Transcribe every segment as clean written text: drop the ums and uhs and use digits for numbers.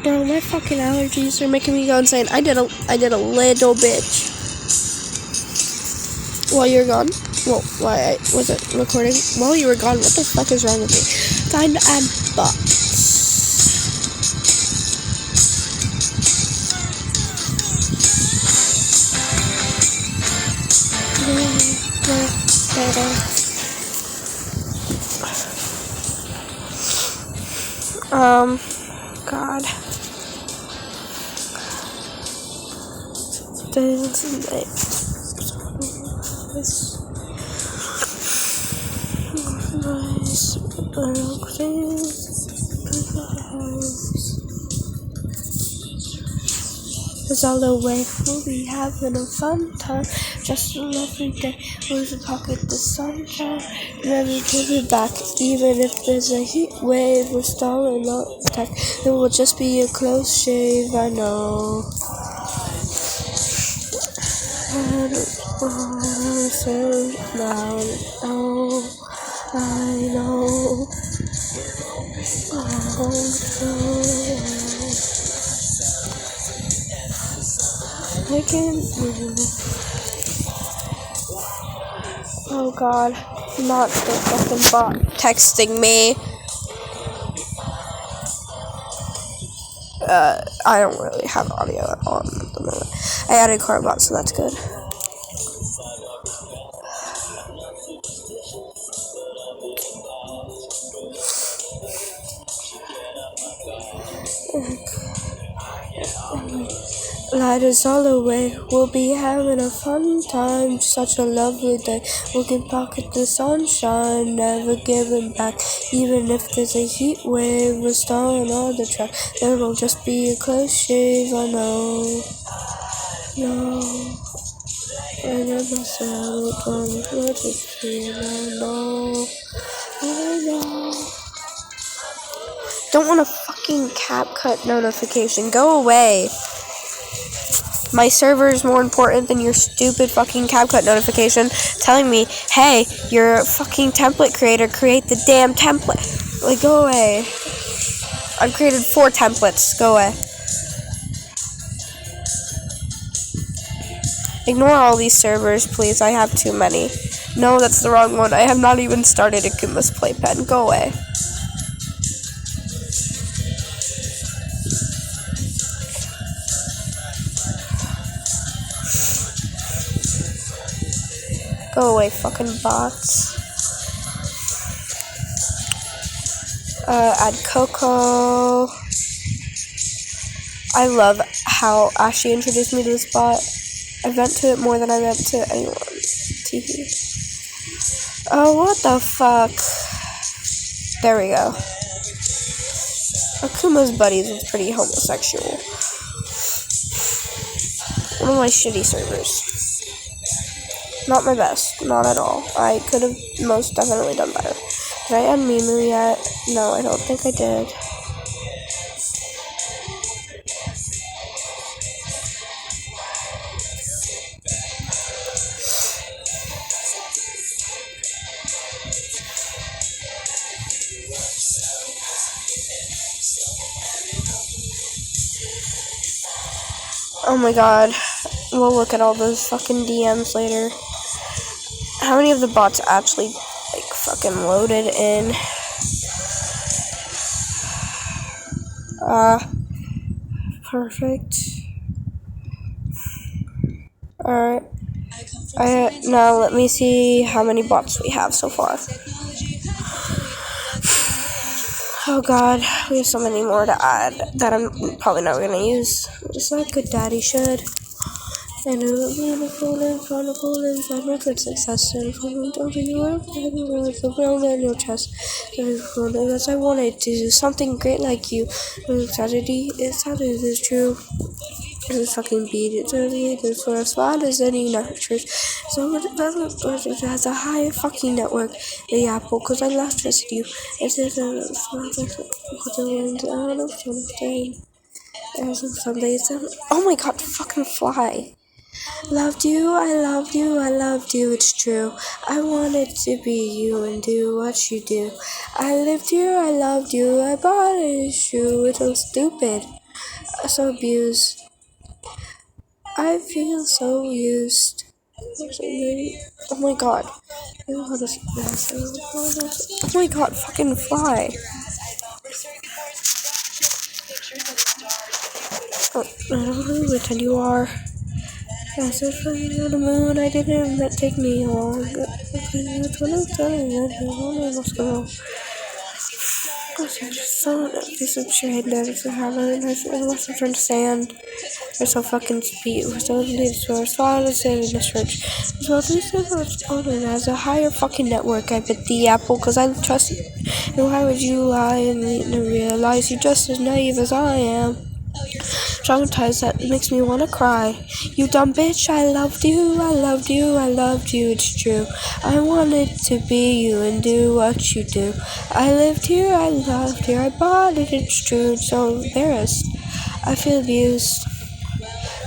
Bro, my fucking allergies are making me go insane. I did a little bitch while you were gone. Well, why was it recording while you were gone? What the fuck is wrong with me? Time to add bots. God. It's all the way, we'll be having a fun time. Just a lovely day, lose a pocket the sunshine. Never give it back, even if there's a heat wave. We're stalling out attack. It will just be a close shave, I know. I know. I can't. Oh God, not the fucking bot texting me. I don't really have audio at all at the moment. I added Carbot, so that's good. Light us all away, we'll be having a fun time. Such a lovely day, we can pocket the sunshine. Never giving back, even if there's a heat wave. We're stalling on the track, there will just be a close shave, I know. No, I never said it on the screen, I know. Don't want a fucking CapCut notification, go away. My server is more important than your stupid fucking CapCut notification telling me, hey, you're a fucking template creator, create the damn template. Like, go away. I've created 4 templates, go away. Ignore all these servers, please, I have too many. No, that's the wrong one. I have not even started Akuma's Playpen, go away. Go away, fucking bots. Add Coco. I love how Ashley introduced me to this bot. I vent to it more than I vent to anyone. Teehee. Oh, what the fuck? There we go. Akuma's buddies was pretty homosexual. One of my shitty servers. Not my best, not at all. I could have most definitely done better. Did I add Mimu yet? No, I don't think I did. Oh my God. We'll look at all those fucking DMs later. How many of the bots actually, like, fucking loaded in? Perfect. Alright. Now let me see how many bots we have so far. Oh God, we have so many more to add that I'm probably not gonna use. Just like good daddy should. I know that being a fool in front of fool inside my good success. And if I went over you up, I don't know if the ground in your chest. Because I wanted to do something great like you. But tragedy, it is true. It's fucking beat it to me. It's for as flat as any church. So it has a high fucking network. The Apple, because I last trusted you. It's just a Sunday. Oh my God, fucking fly. Loved you, I loved you, I loved you, it's true. I wanted to be you and do what you do. I lived you, I loved you, I bought it, it's true. It's so stupid, so abused. I feel so used. Oh my god. Oh my god, fucking fly. Oh, I don't know who pretend you are. I said flying on the moon, I didn't let take me long. That's what I'm telling you. What's going on? So piece of shit that is happening. I must have turned sand. We're so fucking speed. We're so needed to our slaughter in this church. So this is has a higher fucking network. I bet the Apple because I trust it. And why would you lie and realize you're just as naive as I am? Traumatized, that makes me wanna cry. You dumb bitch, I loved you, I loved you, I loved you, it's true. I wanted to be you and do what you do. I lived here, I loved here, I bought it, it's true. I'm so embarrassed. I feel abused.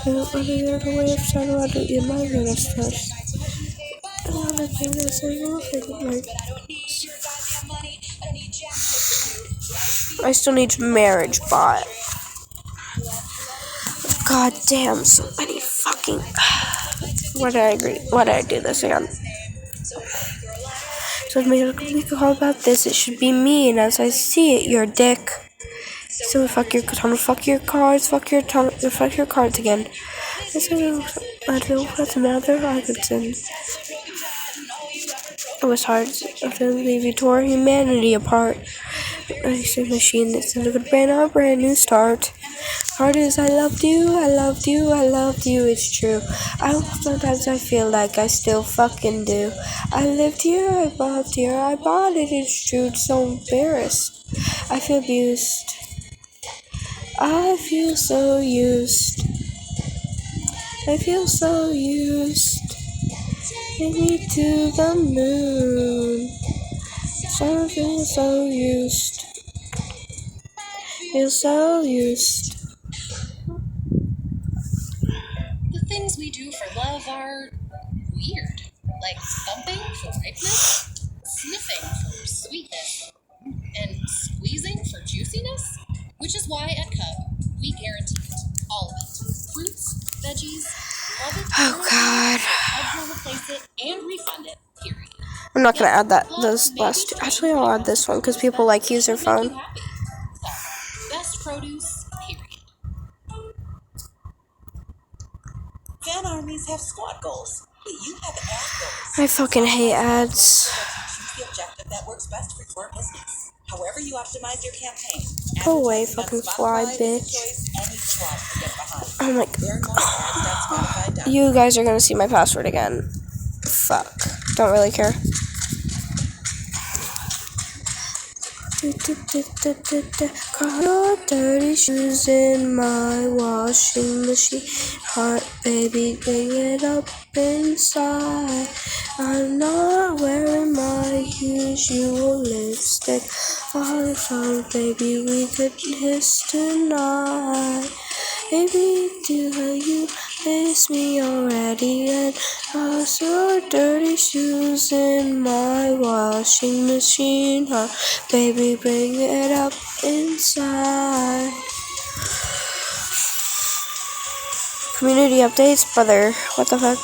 I don't want to get away if I want to eat my minutes first. I want to do this, I will I still need marriage, but god damn, so many fucking. What did I agree? What did I do this again? So make a call about this. It should be me, and as I see it, you're a dick. So fuck your cards, fuck your cards again. I don't know what's the matter. I could send. It was hard to leave you tore humanity apart. I said machine that said it would bring our brand new start. Hard as I loved you, I loved you, I loved you, it's true. Sometimes I feel like I still fucking do. I lived here, I bought it, it's true, it's so embarrassed. I feel abused. I feel so used. I feel so used. Take me to the moon. I feel so used. Feel so used. The things we do for love are weird. Like thumping for ripeness, sniffing for sweetness, and squeezing for juiciness. Which is why at Cub, we guarantee it. All of it. Fruits, veggies, love it. Oh god. Cubs will replace it and refund it, period. I'm not gonna add those last two. Actually, I'll add this one because people like use their phone. Best produce, period. Fan armies have squad goals, but you have ad goals. I fucking hate ads. Choose the objective that works best for your business. However you optimize your campaign. Go away, fucking fly, bitch. Oh my god. You guys are gonna see my password again. Fuck. Don't really care. Got your dirty shoes in my washing machine. Heart, baby, bring it up inside. I'm not wearing my usual lipstick. Oh, so baby, we could kiss tonight. Baby, do you miss me already? And toss your dirty shoes in my washing machine. Oh, baby, bring it up inside. Community updates, brother. What the fuck?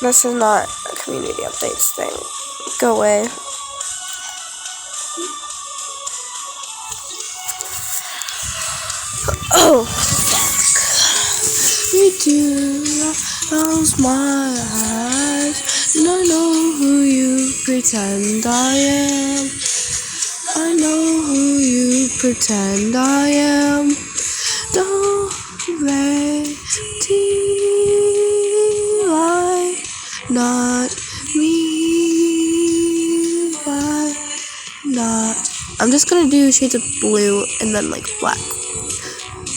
This is not a community updates thing. Go away. Oh, fuck. You do close my eyes, and I know who you pretend I am. I know who you pretend I am. Don't wait till I not me. Why not? I'm just gonna do shades of blue and then like black.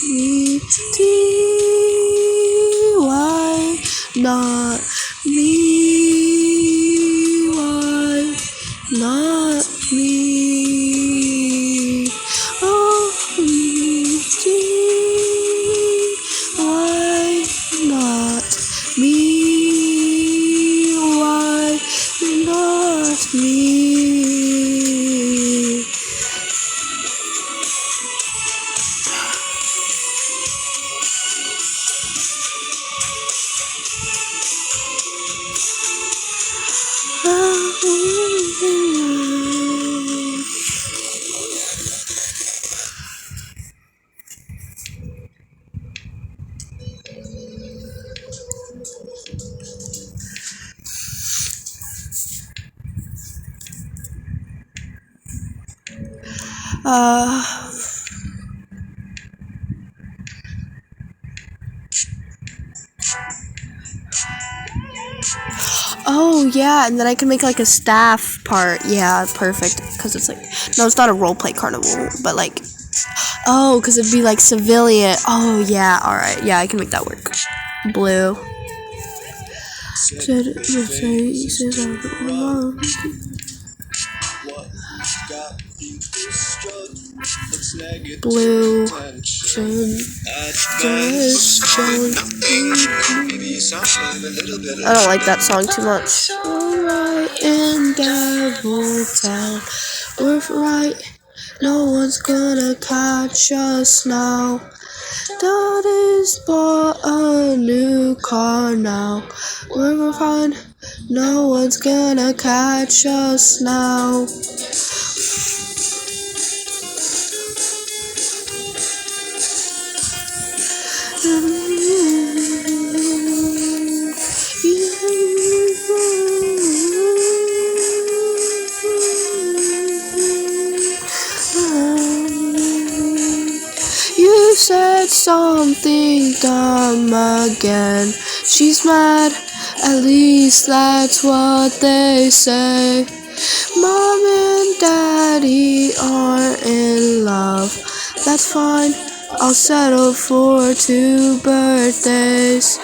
Me, why not me? Why not me? Oh, me, why not me? Uh. Oh yeah, and then I can make like a staff part. Yeah, perfect. Because it's like, no, it's not a roleplay carnival, but like, oh, because it'd be like civilian. Oh yeah, all right. Yeah, I can make that work. Blue. Blue. I don't like that song too much. We're right in Devil Town. We're right. No one's gonna catch us now. Daddy's bought a new car now. We're fine. No one's gonna catch us now. You said something dumb again. She's mad, at least that's what they say. Mom and Daddy are in love. That's fine, I'll settle for 2 birthdays.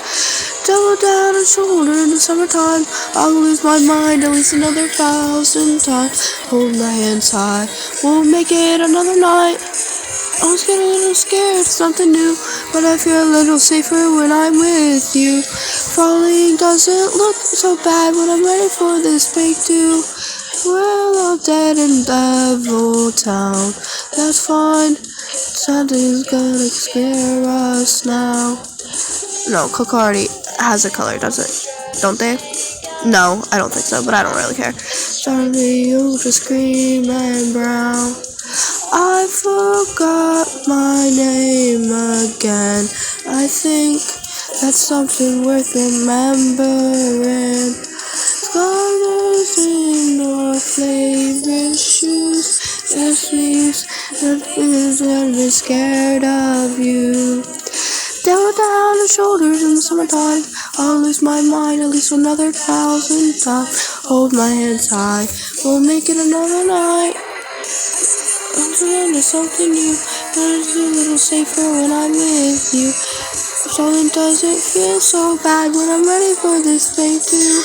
Double down and shoulder in the summertime. I'll lose my mind at least another 1,000 times. Hold my hands high, we'll make it another night. I was getting a little scared, something new, but I feel a little safer when I'm with you. Falling doesn't look so bad when I'm ready for this breakthrough. We're all dead in Devil Town. That's fine. Something's gonna scare us now. No, Cocardi has a color, does it? Don't they? No, I don't think so, but I don't really care. Suddenly you just scream and brown. I forgot my name again. I think that's something worth remembering. Colors in your favorite shoes. Yes, please, and be scared of you. Down, down the shoulders in the summertime. I'll lose my mind at least another 1,000 times. Hold my hands high, we'll make it another night. I'm into something new, but it's a little safer when I'm with you. Something doesn't feel so bad when I'm ready for this thing too.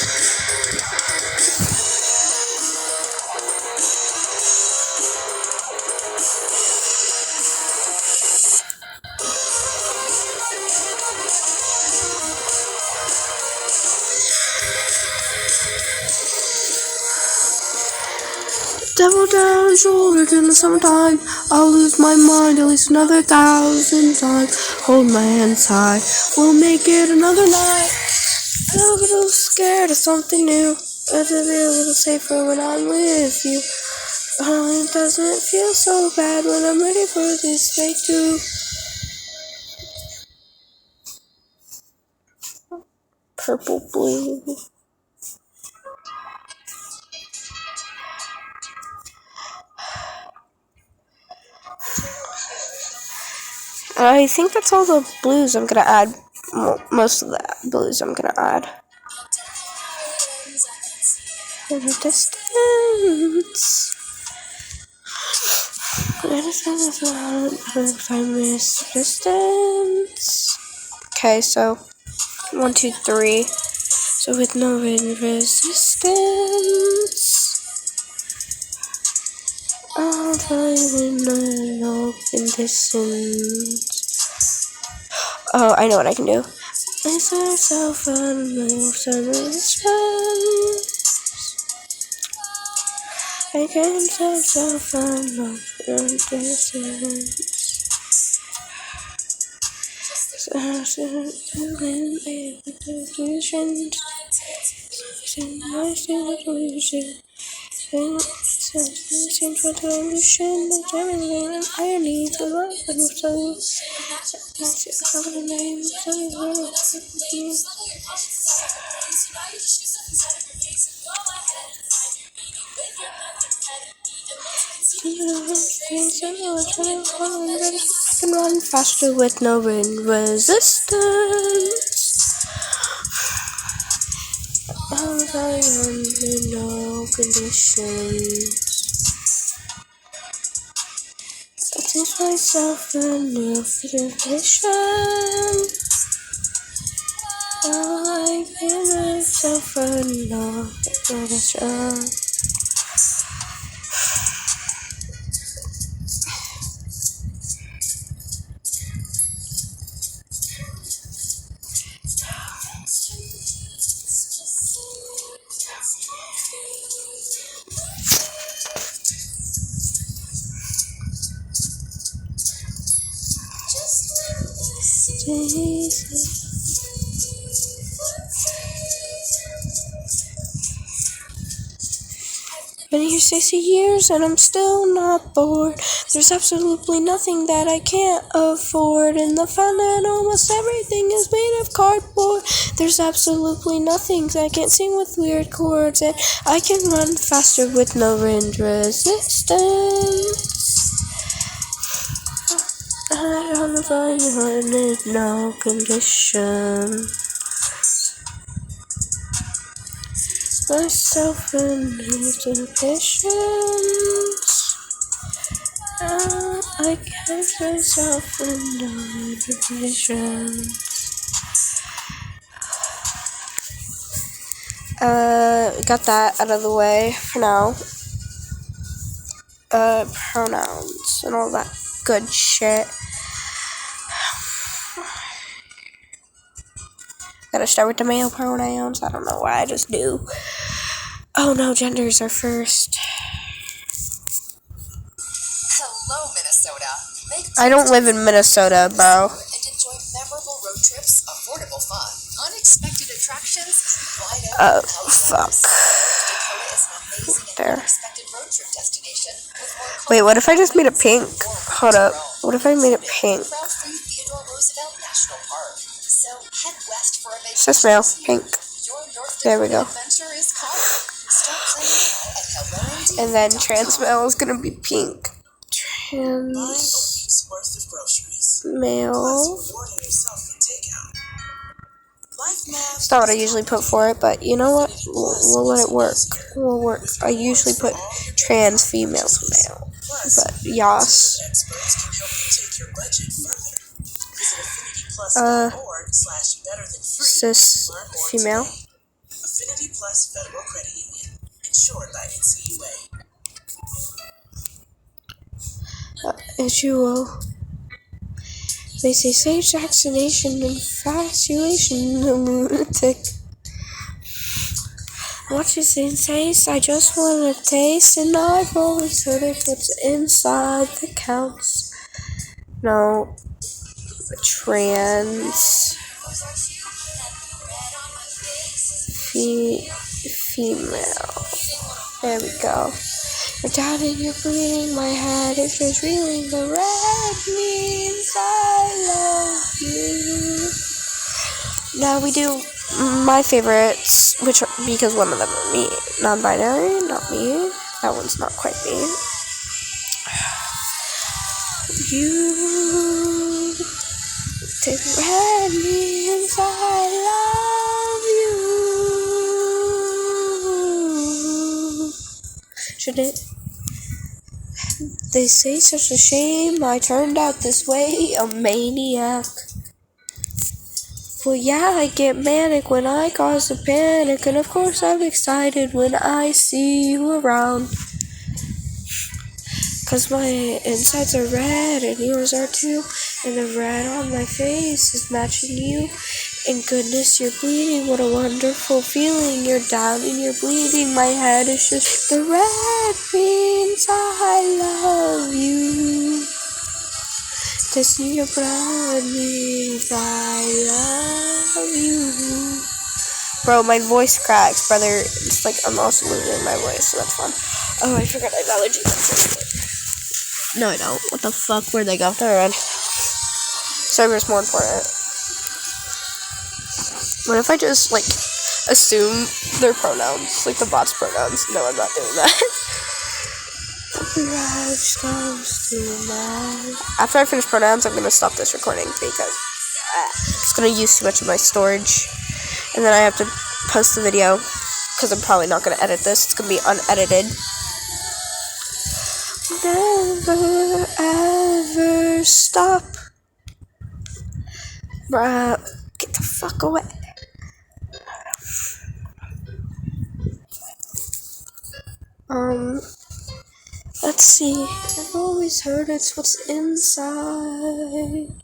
Devil down shoulders in the summertime. I'll lose my mind at least another 1,000 times. Hold my hands high, we'll make it another night. I'm a little scared of something new. But it'll be a little safer when I'm with you. Oh, it doesn't feel so bad when I'm ready for this day too. Purple, blue. I think that's all the blues I'm gonna add. Most of the blues I'm gonna add. In the distance. If I miss distance. Okay, so 1, 2, 3. So with no resistance, I'll find an open distance. Oh, I know what I can do. Place myself on my resistance. I can myself on my distance. can run faster with no wind resistance. I'm going under no conditions. I teach myself a new definition. I give myself a new definition. Been here 60 years and I'm still not bored. There's absolutely nothing that I can't afford. In the fact that almost everything is made of cardboard. There's absolutely nothing I can't sing with weird chords. And I can run faster with no wind resistance. I don't know if I'm in no condition. Myself in patience. I catch myself in no patience. Got that out of the way for now. Pronouns and all that good shit. Gotta start with the male pronouns. I don't know why, I just do. Oh no, genders are first. Hello, Minnesota. I don't live in Minnesota, bro. And enjoy memorable road trips, affordable fun, unexpected attractions, wide open Fuck. Dakota is an amazing and There. unexpected road trip destination with more Wait, what if I just made it pink? Hold up. What if I made it pink? crowd-free Theodore Roosevelt National Park. So head west for a vacation. It's just male, pink. Your North There we Dakota go. adventure is calling. Start planning now at helloindeed.com. And then trans male is gonna be pink. Buy a Trans week's worth of groceries. male. Plus rewarding yourself with takeout. Life math It's not what I usually put for it, but you know what? We'll let it work. We'll work. I usually put trans female to male. But yas. experts can help you take your budget further. Visit AffinityPlus.org/better-than-free Cis to learn more female. today. Affinity Plus Federal Credit Union, insured by NCUA. H2O. They say safe vaccination and infatuation lunatic. What you say taste? I just want to taste, and I've always heard it. What's inside that counts. No, trans female. There we go. You're doubting, you're bleeding, my head is just reeling. The red means I love you. Now we do my favorites, which are, because one of them are me. Non-binary, not me. That one's not quite me. You take red means I love you. Should it? They say such a shame I turned out this way, a maniac. Well, yeah, I get manic when I cause a panic, and of course I'm excited when I see you around. Cause my insides are red and yours are too, and the red on my face is matching you. And goodness, you're bleeding, what a wonderful feeling. You're down and you're bleeding, my head is just... The red means I love you. Tasting your blood means I love you. Bro, my voice cracks, brother. It's like I'm also losing my voice, so that's fun. Oh, I forgot I have allergies. No, I don't. What the fuck? Where'd they go? They're red. Server's more important. What if I just, like, assume their pronouns? Like, the bot's pronouns? No, I'm not doing that. Life comes to mind. After I finish pronouns, I'm gonna stop this recording because it's gonna use too much of my storage, and then I have to post the video because I'm probably not gonna edit this. It's gonna be unedited. Never ever stop. Bruh, get the fuck away. Let's see. I've always heard it's what's inside.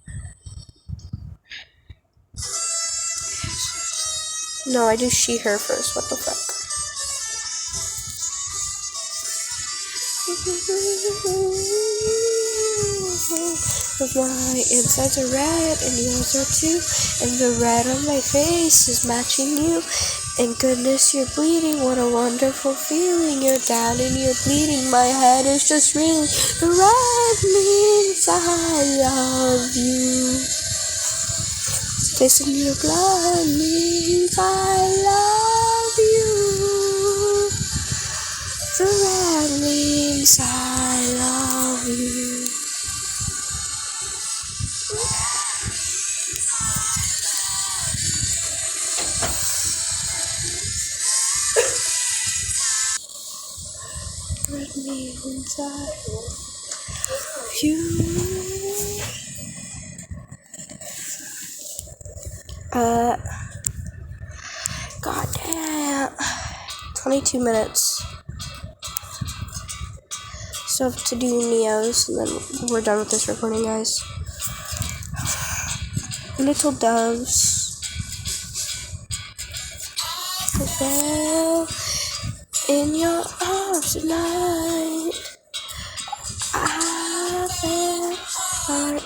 No, I do she, her first. What the fuck? But my insides are red and yours are too, and the red on my face is matching you. And goodness, you're bleeding, what a wonderful feeling. You're down and you're bleeding, my head is just reeling. The red means I love you. Tasting your blood means I love you. The red means I love you. Red means I love you. God damn. 22 minutes. So I have to do Neos, and then we're done with this recording, guys. Little doves fell in your arms tonight. I fell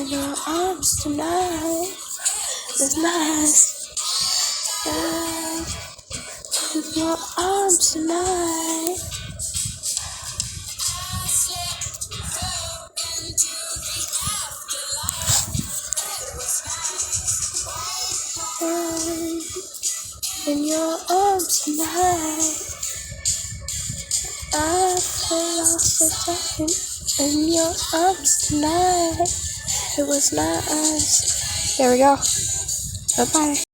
in your arms tonight. It's nice. In your arms tonight. In your arms tonight. I feel lost a second in your arms tonight. It was nice. There we go. Bye-bye.